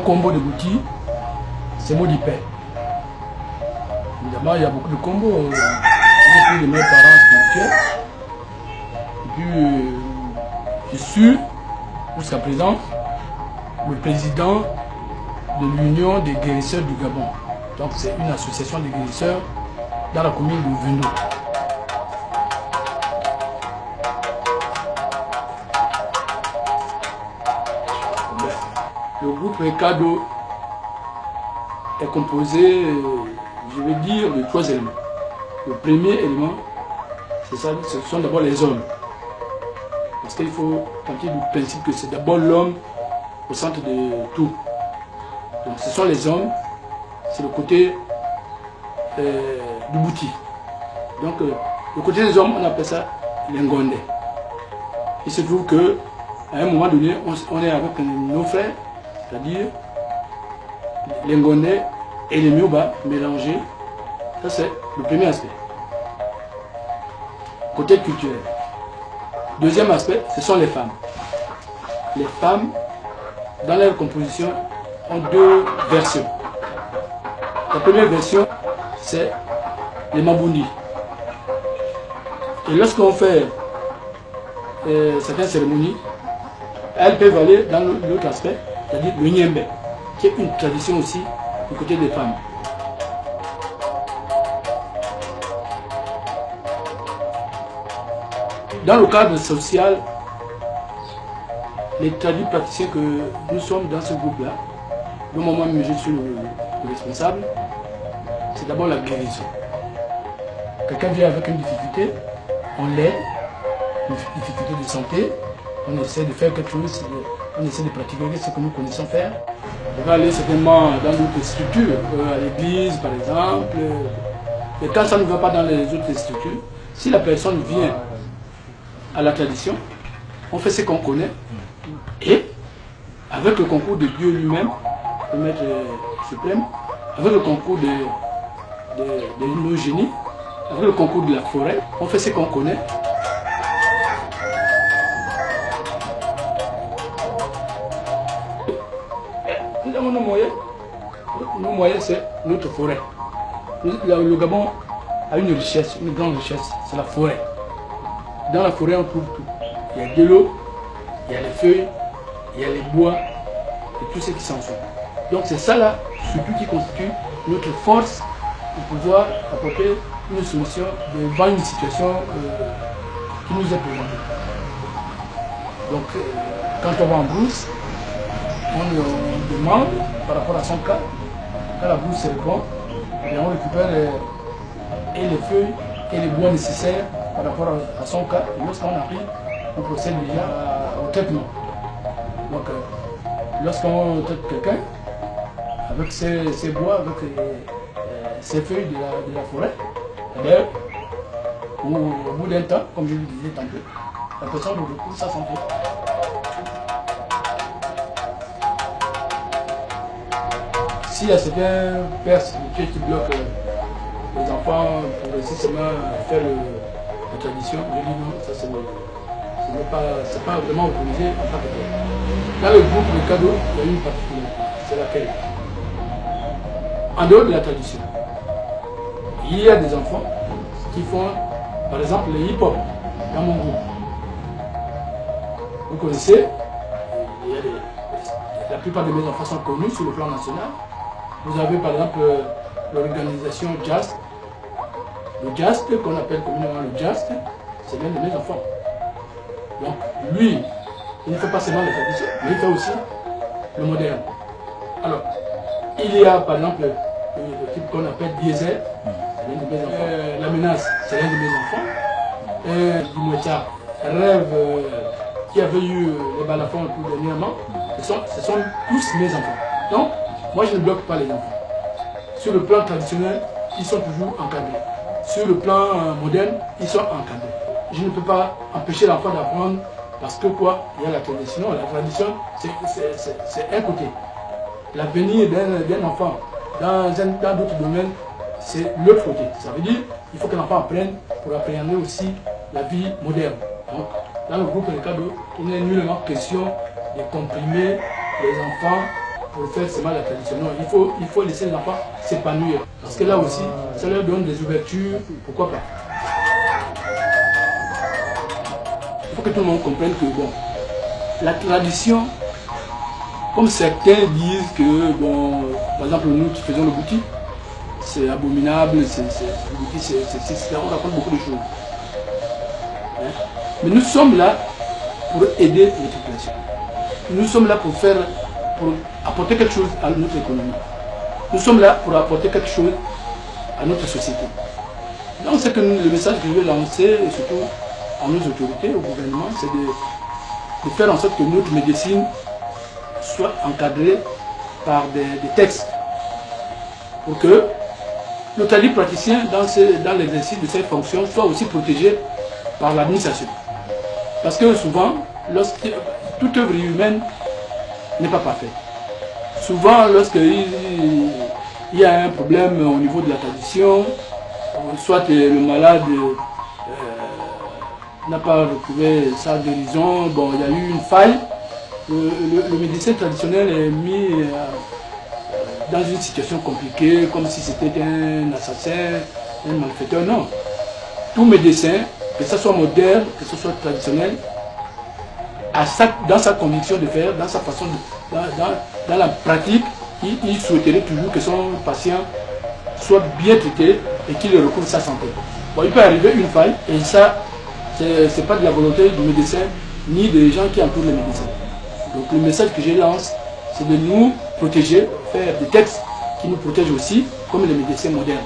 combo de Bouti, c'est Modipe. Évidemment, il y a beaucoup de combos. Beaucoup de mes parents spirituels. Et puis, je suis, jusqu'à présent, le président de l'Union des guérisseurs du Gabon. Donc, c'est une association de guérisseurs dans la commune de Vendo. Le groupe Ekado est composé, je vais dire, de 3 éléments. Le premier élément, c'est ça, ce sont d'abord les hommes. Parce qu'il faut partir du principe que c'est d'abord l'homme au centre de tout. Donc ce sont les hommes, c'est le côté du Bouti. Donc le côté des hommes, on appelle ça l'Engondé. Il se trouve que à un moment donné, on est avec nos frères, c'est-à-dire les Ngondais et les Mioba mélangés. Ça, c'est le premier aspect. Côté culturel. Deuxième aspect, ce sont les femmes. Les femmes, dans leur composition, ont 2 versions. La première version, c'est les Maboundi. Et lorsqu'on fait certaines cérémonies, elles peuvent aller dans l'autre aspect, c'est-à-dire le Niembe, qui est une tradition aussi du côté des femmes. Dans le cadre social, les tradis praticiens que nous sommes dans ce groupe-là, le moment où je suis le responsable, c'est d'abord la guérison. Quelqu'un vient avec une difficulté, on l'aide, une difficulté de santé, on essaie de faire quelque chose, on essaie de pratiquer ce que nous connaissons faire. On va aller certainement dans d'autres structures, à l'église par exemple. Et quand ça ne va pas dans les autres structures, si la personne vient à la tradition, on fait ce qu'on connaît. Et avec le concours de Dieu lui-même, le Maître suprême, avec le concours de nos génies, avec le concours de la forêt, on fait ce qu'on connaît. Nous avons nos moyens. Nos moyens, c'est notre forêt. Le Gabon a une richesse, une grande richesse, c'est la forêt. Dans la forêt, on trouve tout. Il y a de l'eau, il y a les feuilles, il y a les bois, et tout ce qui s'en suit. Donc c'est ça là, surtout qui constitue notre force pour pouvoir apporter une solution devant une situation qui nous est présentée. Donc quand on va en brousse, on demande par rapport à son cas, quand la brousse est bonne, on récupère et les feuilles et les bois nécessaires par rapport à son cas. Et lorsqu'on arrive, on procède déjà au traitement. Donc lorsqu'on traite quelqu'un, avec ces bois, avec ces feuilles de la forêt, au bout d'un temps, comme je le disais tantôt, la personne retrouve sa santé. S'il y a certains pères spirituels qui bloquent les enfants pour réussir seulement faire la tradition, je dis non, ça c'est pas vraiment autorisé en tant que tel. Dans le groupe de cadeaux, il y a une particularité, c'est laquelle? En dehors de la tradition, il y a des enfants qui font, par exemple, le hip-hop dans mon groupe. Vous connaissez, la plupart de mes enfants sont connus sur le plan national. Vous avez par exemple l'organisation Just. Le Just, qu'on appelle communément le Just, c'est l'un de mes enfants. Donc lui, il ne fait pas seulement la tradition, mais il fait aussi le moderne. Alors, il y a par exemple le type qu'on appelle Diesel, c'est l'un de mes enfants. La menace, c'est l'un de mes enfants. Dimouetia, Rêve, qui avait eu les balafons tout dernièrement, ce sont tous mes enfants. Donc, moi je ne bloque pas les enfants. Sur le plan traditionnel, ils sont toujours encadrés. Sur le plan moderne, ils sont encadrés. Je ne peux pas empêcher l'enfant d'apprendre parce que quoi? Il y a la tradition. La tradition, c'est un côté. L'avenir d'un enfant dans d'autres domaines, c'est l'autre côté. Ça veut dire qu'il faut que l'enfant apprenne pour appréhender aussi la vie moderne. Donc, dans le groupe Ekado, il n'est nullement question de comprimer les enfants pour faire seulement la tradition. Non, il faut laisser les enfants s'épanouir. Parce que là aussi, ça leur donne des ouvertures, pourquoi pas. Il faut que tout le monde comprenne que, bon, la tradition, comme certains disent que, bon, par exemple, nous qui faisons le bouti, c'est abominable, le bouti, c'est on raconte beaucoup de choses. Hein? Mais nous sommes là pour aider les populations. Nous sommes là pour apporter quelque chose à notre économie. Nous sommes là pour apporter quelque chose à notre société. Donc c'est que le message que je veux lancer, et surtout à nos autorités, au gouvernement, c'est de faire en sorte que notre médecine soit encadrée par des textes pour que le praticien dans l'exercice de ces fonctions soit aussi protégé par l'administration. Parce que souvent, toute œuvre humaine n'est pas parfaite. Souvent, lorsqu'il y a un problème au niveau de la tradition, soit le malade n'a pas retrouvé sa guérison, bon, il y a eu une faille, le médecin traditionnel est mis dans une situation compliquée, comme si c'était un assassin, un malfaiteur. Non. Tout médecin, que ce soit moderne, que ce soit traditionnel, dans sa conviction de faire, dans sa façon dans la pratique, il souhaiterait toujours que son patient soit bien traité et qu'il recouvre sa santé. Bon, il peut arriver une faille, et ça, c'est pas de la volonté du médecin, ni des gens qui entourent les médecins. Donc le message que je lance, c'est de nous protéger, faire des textes qui nous protègent aussi, comme les médecins modernes.